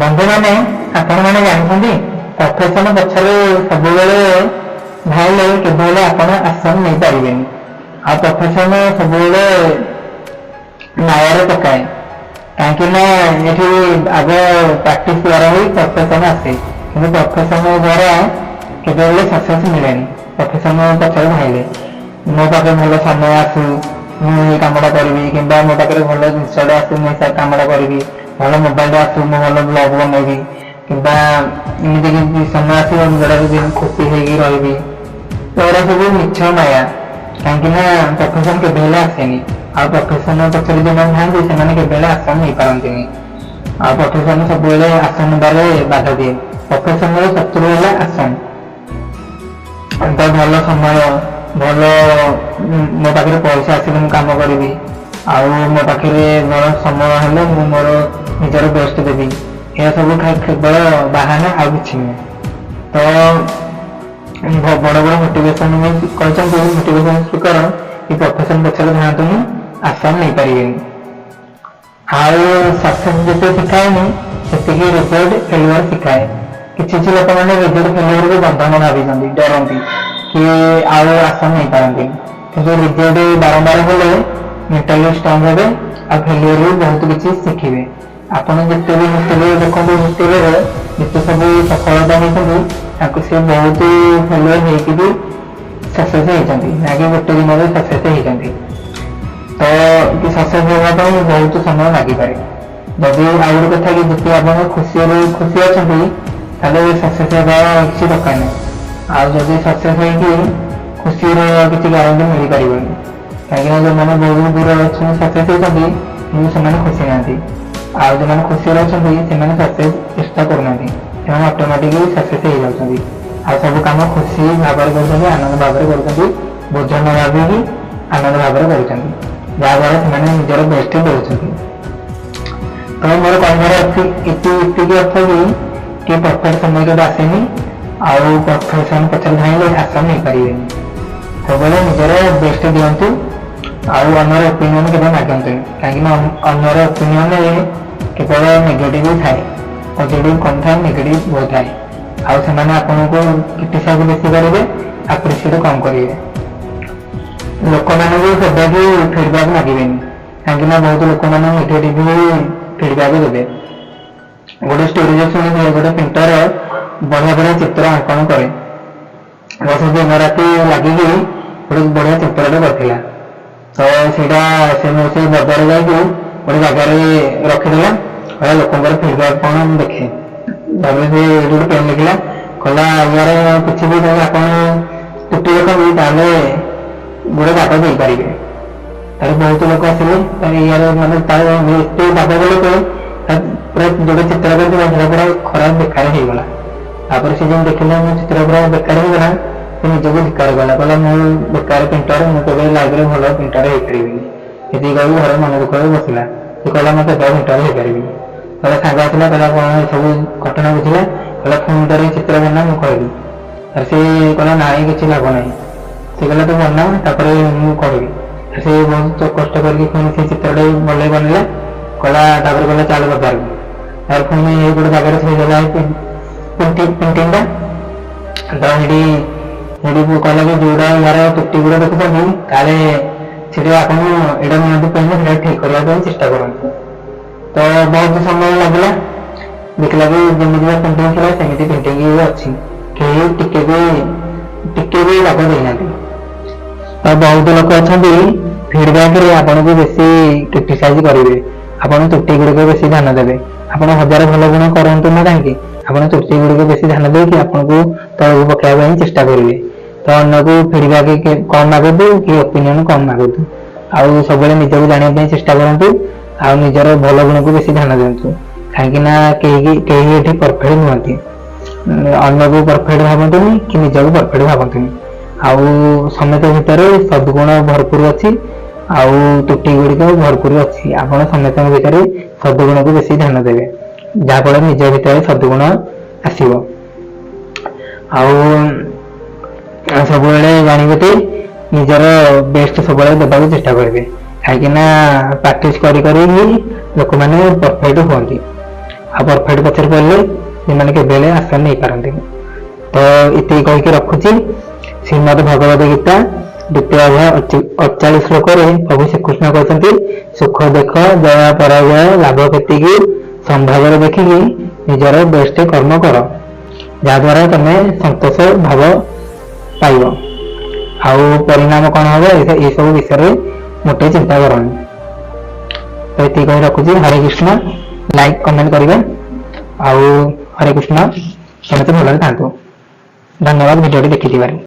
बंधु मैंने आपण मैंने जानते प्रफेसन पछरे सब भाईले केवल आपण आसन नहीं पारे आ प्रफेसन सब नायर पकाए कहीं आग प्राक्ट द्वारा ही प्रफेसन आसे कि प्रफेसन द्वारा केवल सक्सेस मिले प्रफेसन पछरे भाईले मो पाखे भल समय आसू मुझे कमटा करी कि मो पाखे भल जिनसा आसू मुझे कमटा करी भल मोबाइल आसू मुझे भल ब्लग बनैबी कि समय आस जोड़ा खुशी हो रही तो सब मिछ माया कहीं प्रफेसन के आसेनी आ प्रफेसन पचर जो मैंने से आसन नहीं पारती आ प्रफेसन सब आसन बारे बाधा दिए प्रफेसन शत्रु है आसन तो भल समय भल मो पाखे पैसा आसिले मुझे कम करी मो पाखे मोर समय हेल्ले मोर निजर बेस्ट देवी यह सब केवल बाहाना आ कि तो बड़ बड़ मोटिवेशन मोटिवेशन स्पीकर ये प्रफेसन पचर ध्यान आसन नहीं पारे सक्सेस जिते शिखाएनि से रिजल्ट फेल्युअर शिखाए किसी लोक मैंने रिजल्ट फेल्युअर को बंधन भावी डरती कि आउ आसन नहीं पारती कि रिजल्ट बारंबार हेले मेंटली स्ट्रांग हे आ फेल्युअर भी बहुत किसी शिखे आपड़ जिते भी हिस्ट्री देखो हिस्ट्री जिते सब सफलता होती सी बहुत फेल्युअर होगी सक्सेस होती ना कि गोटे दिन में सक्सेस होती तो कि सक्सेस होगा बहुत समय लगिपे जदि आ गए कथा कि जिते आप खुशी अच्छा सक्सेस होगा किसी दरकार नहीं आदि सक्सेस हो खुशी किसी गारंटी मिल पार कहीं जो मैंने बहुत दूर अच्छे सक्सेस होती से खुशी ना आज जो खुशी अच्छा से सक्सेस चेष्टा करना ऑटोमेटिकली सक्सेस हो जाती आ सब कम खुशी भाव कर आनंद भाव कर बोझ न भावी आनंद भाव कर जहाँद्वारा से निजर बेस्ट दौरान तो मोर कहबार अर्थ कि परफेक्ट समय के आसेनी आउ प्रफेसन पचर धाइले आसन नहीं पारे सब निजर बेस्ट दिंतु आउ अनर ओपिनियन के मागंतु कहीं अनर ओपिनियन केवल नेगेटिव थाए पॉजिटिव कम थाए नेगेटिव बहुत थाए आउ से आपन को क्रिटिसाइज बेसी करेंगे आप्रिशिएट कम करेंगे लोक मैंने कदापि फिडबैक मागे कहीं बहुत लोक मैंने नेगेटिव फिडबैक देते गोटे स्टोरी शुणी गोटे पेंटर बढ़िया बढ़िया चित्र आंकन करे बस दिन राति लगे गोटे बढ़िया चित्रटे करता तो से बजार जा गोटे जगार रखीदेला कहला लोक फिडबैक कौन देखे से गोटे पेन लिखला कहला यार किसी भी आप त्रुटि देखते गोटे बात दे पारे बहुत लोग आसिले यार मानते एत बाधा देले पूरा जोड़े चित्र कर पूरा खराब बेकार होगला तापर से जो देखिए मो चित्र पूरा बेकार होगला से निजक धिकार गला कहला मुझे बेकार पेंटर मुझे लाइफ में भल पेंटर हो पारि ये कही घर मन दुख बसला से कहला मत पेंटर हो पारि कहला सांग आसला कहला कौन सब घटना बुझला कहला फोन कर चित्र बना मुझे कहली से कहला ना किसी लाभ ना से कहला तो बना मुझे कहबी से बहुत कष्ट करके चित्र भले बनला कहला कहला चल बजार को पुणी गोटे जगह थोड़ा पेंटिंग तो कहला कि जोड़ा यार त्रुटि गुड़ा देखुं ताले आप नियंतु ठीक करने चेष्टा करते तो बहुत समय लगला देखला कि जमी पेंटिंग थी सेमती पेंटिंग भी अच्छी कहीं टिके भी लाभ देना तो बहुत लोग अच्छा फिडबैक आपन को बेसी क्रिटिसाइज करेंगे आपन त्रुटि गुड़िक बेस ध्यान देवे आप हजार भल गुण करूँ ना कहीं आप त्रुटि गुड़िक बेस ध्यान दे कि आपको तौक पकड़ा चेष्टा करेंगे तो अन्न को फिडबैक कम मागतु कि ओपिनियन कम मागतु आउ सब निजक जाना चेष्टा करूँ आ निजर भल गुण को बेस ध्यान दिंतु कहीं परफेक्ट नुहति अन्न को परफेक्ट भावतुनि कि निजक परफेक्ट भावतुनि आउ समेत भितर सद्गुण भरपूर अच्छी आउ त्रुटि गुड़िक भरपूर अच्छी आप समस्त भितर सद्गुण को बेसी ध्यान देवे जहाँफल निज भितर सद्गुण आसब सब जानवे निजर बेस्ट सब देवाक चेष्टा करेंगे कहीं प्रैक्टिस करी लोक मैंने परफेक्ट हमें ଆଉ ପରଫେକ୍ଟ ପଛରେ ପଡ଼ିଲେ ସେମାନେ କେବେ ଆଶା ନେଇପାରନ୍ତିନି। ତ ଏତିକି କହିକି ରଖୁଛି। ଶ୍ରୀମଦ୍ ଭଗବତ ଗୀତା 2ୟ ଅଧ୍ୟାୟ 48 ଶ୍ଲୋକରେ ପ୍ରଭୁ ଶ୍ରୀକୃଷ୍ଣ କହିଛନ୍ତି, ସୁଖ ଦେଖ, ଜୟ ପରାଜୟ, ଲାଭ କ୍ଷତିକୁ ସମ୍ଭାବରେ ଦେଖିକି ନିଜର ବେଷ୍ଟ କର୍ମ କର, ଯାହାଦ୍ୱାରା ତମେ ସନ୍ତୋଷ ଭାବ ପାଇବ। ଆଉ ପରିଣାମ କଣ ହବ ଏସବୁ ବିଷୟରେ ମୋଟେ ଚିନ୍ତା କରନି। ତ ଏତିକି କହି ରଖୁଛି। ହରେ କୃଷ୍ଣ। ଲାଇକ୍ କମେଣ୍ଟ କରିବେ। ଆଉ ହରେ କୃଷ୍ଣ। ସମସ୍ତେ ଭଲରେ ଥାନ୍ତୁ। ଧନ୍ୟବାଦ ଭିଡ଼ିଓଟି ଦେଖିଥିବାରୁ।